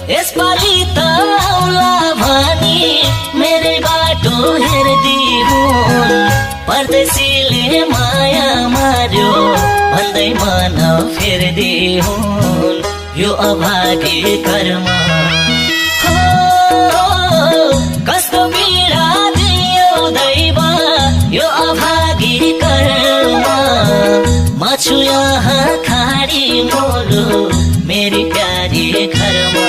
यसपालि त आउला भनी मेरै बाटो हेर्दिहुन् परदेशीले माया मार्यो भन्दै मन फेर्दिहुन् यो अभागी कर्म कस्तो पीडा दियो दैव यो अभागी कर्म म छु यहाँ खाडी मोलो मेरी प्यारी घरमा।